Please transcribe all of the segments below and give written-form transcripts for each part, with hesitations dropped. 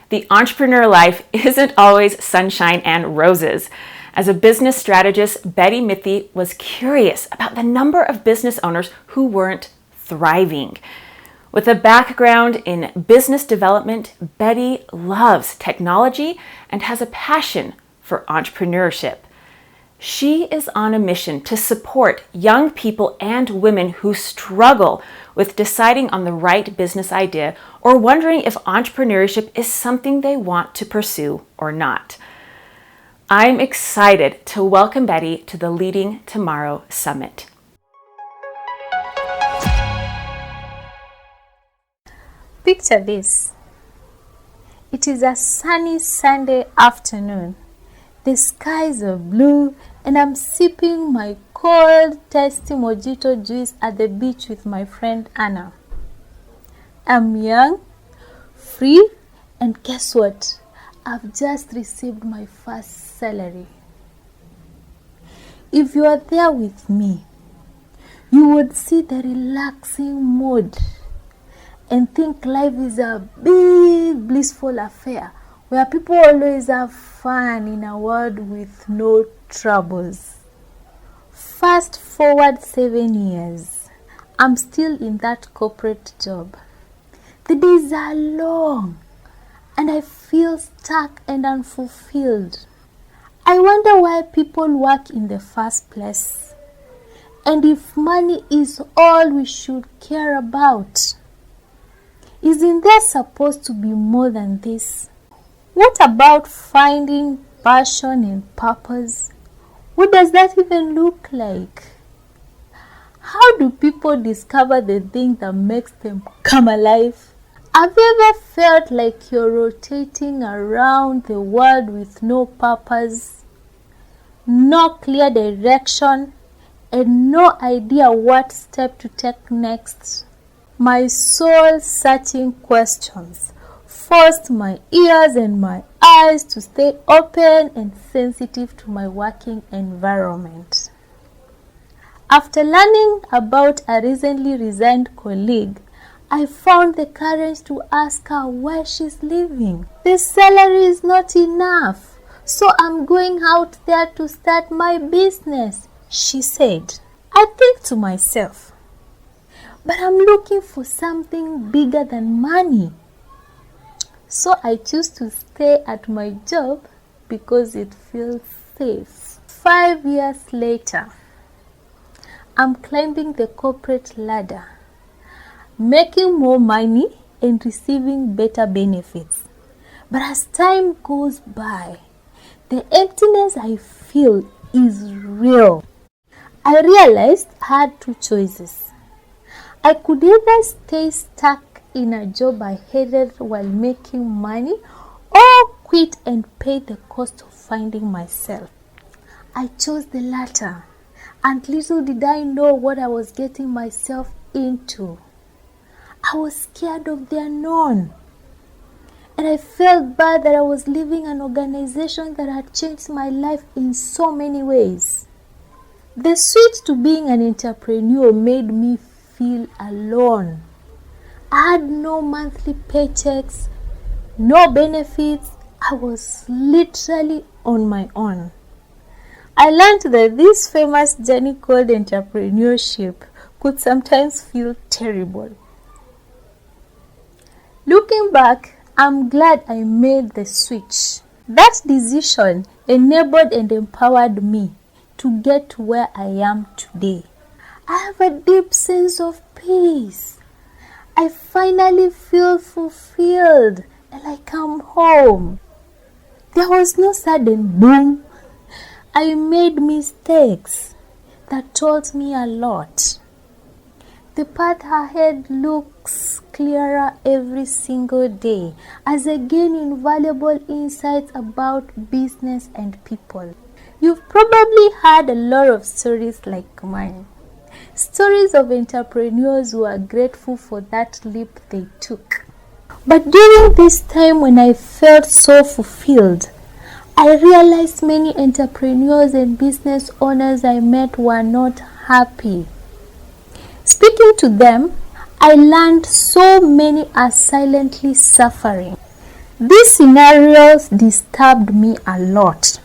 The entrepreneur life isn't always sunshine and roses. As a business strategist, Mbithi was curious about the number of business owners who weren't thriving. With a background in business development, Betty loves technology and has a passion for entrepreneurship. She is on a mission to support young people and women who struggle with deciding on the right business idea or wondering if entrepreneurship is something they want to pursue or not. I'm excited to welcome Betty to the Leading Tomorrow Summit. Picture this. It is a sunny Sunday afternoon. The skies are blue and I'm sipping my cold, tasty mojito juice at the beach with my friend Anna. I'm young, free, and guess what? I've just received my first salary. If you are there with me, you would see the relaxing mood and think life is a big, blissful affair where people always have fun in a world with no troubles. Fast forward 7 years, I'm still in that corporate job. The days are long and I feel stuck and unfulfilled. I wonder why people work in the first place and if money is all we should care about. Isn't there supposed to be more than this? What about finding passion and purpose? What does that even look like? How do people discover the thing that makes them come alive? Have you ever felt like you're rotating around the world with no purpose, no clear direction, and no idea what step to take next? My soul-searching questions forced my ears and my eyes to stay open and sensitive to my working environment. After learning about a recently resigned colleague, I found the courage to ask her why she's leaving. The salary is not enough, so I'm going out there to start my business, she said. I think to myself, but I'm looking for something bigger than money. So I choose to stay at my job because it feels safe. 5 years later, I'm climbing the corporate ladder, making more money and receiving better benefits. But as time goes by, the emptiness I feel is real. I realized I had two choices. I could either stay stuck in a job I hated while making money or quit and pay the cost of finding myself. I chose the latter, and little did I know what I was getting myself into. I was scared of the unknown, and I felt bad that I was leaving an organization that had changed my life in so many ways. The switch to being an entrepreneur made me feel alone. I had no monthly paychecks, no benefits. I was literally on my own. I learned that this famous journey called entrepreneurship could sometimes feel terrible. Looking back, I'm glad I made the switch. That decision enabled and empowered me to get to where I am today. I have a deep sense of peace. I finally feel fulfilled and I come home. There was no sudden boom. I made mistakes that taught me a lot. The path ahead looks clearer every single day as I gain invaluable insights about business and people. You've probably heard a lot of stories like mine. Stories of entrepreneurs who are grateful for that leap they took. But during this time when I felt so fulfilled, I realized many entrepreneurs and business owners I met were not happy. Speaking to them, I learned so many are silently suffering. These scenarios disturbed me a lot,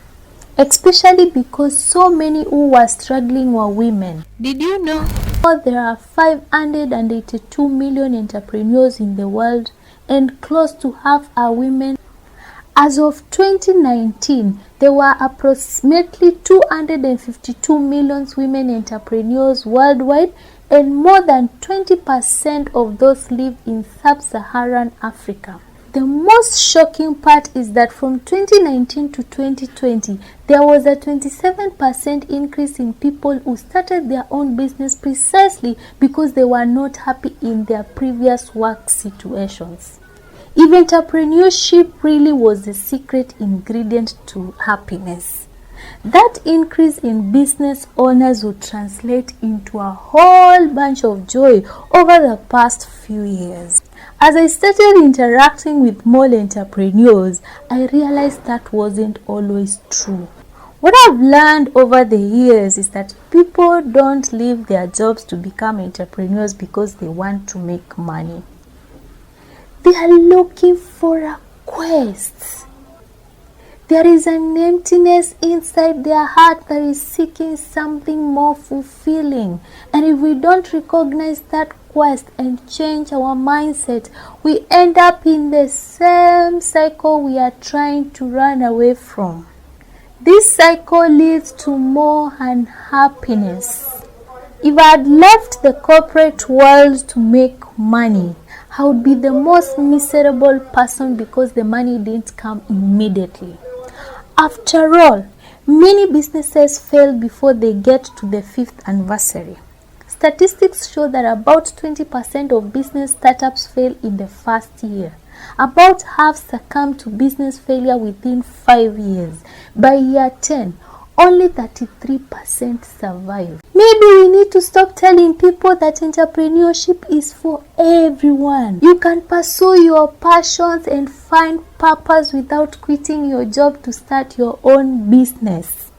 especially because so many who were struggling were women. Did you know there are 582 million entrepreneurs in the world and close to half are women? As of 2019, there were approximately 252 million women entrepreneurs worldwide, and more than 20% of those live in sub-Saharan Africa. The most shocking part is that from 2019 to 2020, there was a 27% increase in people who started their own business precisely because they were not happy in their previous work situations. If entrepreneurship really was the secret ingredient to happiness, that increase in business owners would translate into a whole bunch of joy over the past few years. As I started interacting with more entrepreneurs, I realized that wasn't always true. What I've learned over the years is that people don't leave their jobs to become entrepreneurs because they want to make money. They are looking for a quest. There is an emptiness inside their heart that is seeking something more fulfilling. And if we don't recognize that quest and change our mindset, we end up in the same cycle we are trying to run away from. This cycle leads to more unhappiness. If I had left the corporate world to make money, I would be the most miserable person because the money didn't come immediately. After all, many businesses fail before they get to the 5th anniversary. Statistics show that about 20% of business startups fail in the first year. About half succumb to business failure within 5 years. By year 10, only 33% survive. Maybe we need to stop telling people that entrepreneurship is for everyone. You can pursue your passions and find purpose without quitting your job to start your own business.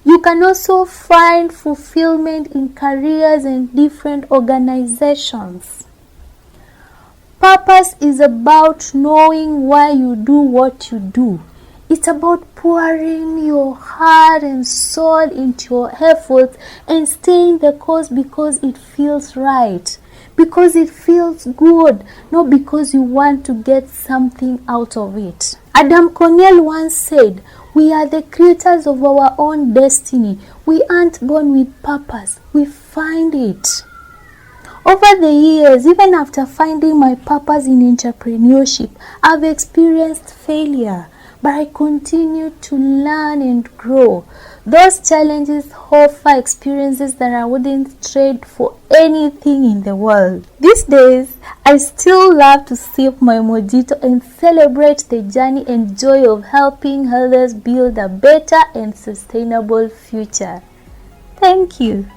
You can also find fulfillment in careers and different organizations. Purpose is about knowing why you do what you do. It's about pouring your heart and soul into your efforts and staying the course because it feels right, because it feels good, not because you want to get something out of it. Adam Cornell once said, "We are the creators of our own destiny. We aren't born with purpose, we find it." Over the years, even after finding my purpose in entrepreneurship, I've experienced failure. But I continue to learn and grow. Those challenges offer experiences that I wouldn't trade for anything in the world. These days, I still love to sip my mojito and celebrate the journey and joy of helping others build a better and sustainable future. Thank you.